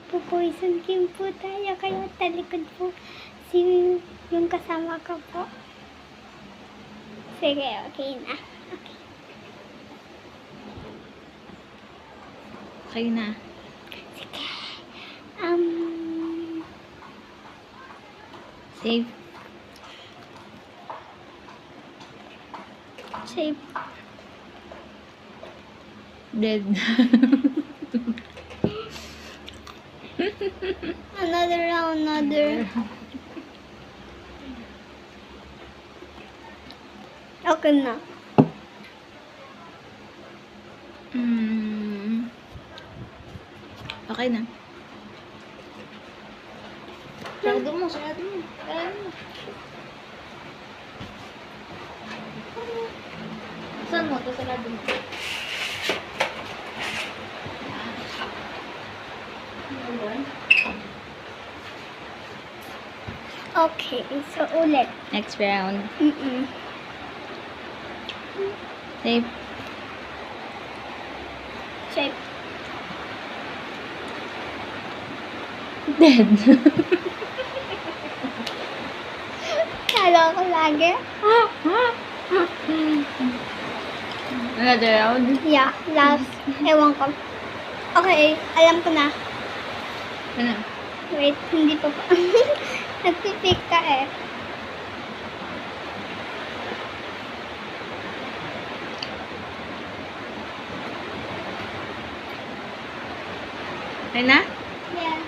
magpo-poison game po tayo. Kaya talikod po si yung kasama ko po. Sige, okay na. Okay. Okay na. Sige. Save. Save. Dead. Another. Okay na. Okay na. Sarado mo. Saan mo? Ito sarado mo. Okay, so ulit. Next round. Save. Shape. Dead. Kala ko lagi. Another round. Yeah, last. Ewan ko. Okay, alam ko na. Ano? Wait, hindi pa pa. Nagpipik ka eh. Okay na? Yes.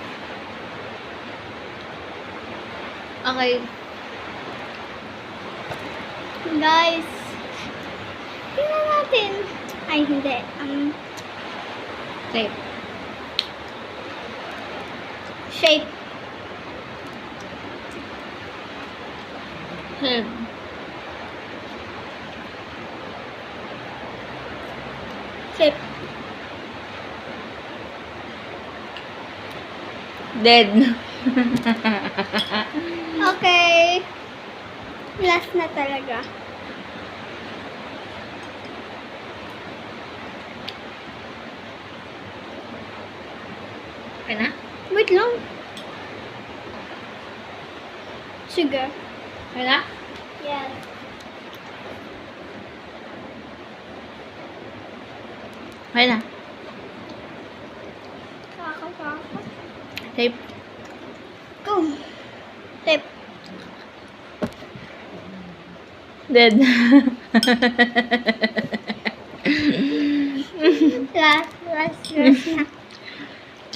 Okay. Guys, tingnan natin. Ay, hindi. Save. Shape. Save. Shape. Dead. Okay. Last na talaga. Okay na? Wait lang. Sugar. Okay na? Yes. Okay na. Kakapaka. Save. Go. Tip. Dead. Last na.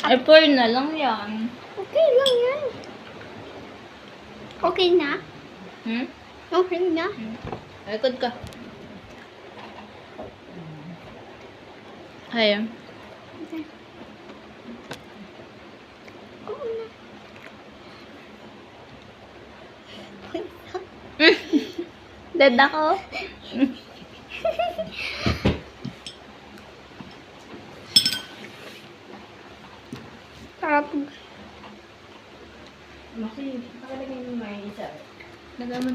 Ay, 4 na lang yan. Okay lang yan. Okay na? Hmm? Okay na? Likod ka. Kaya. Okay. Oo na. Dead ako. Sarap. Kasi, nakalagay mo may isa. Nagaman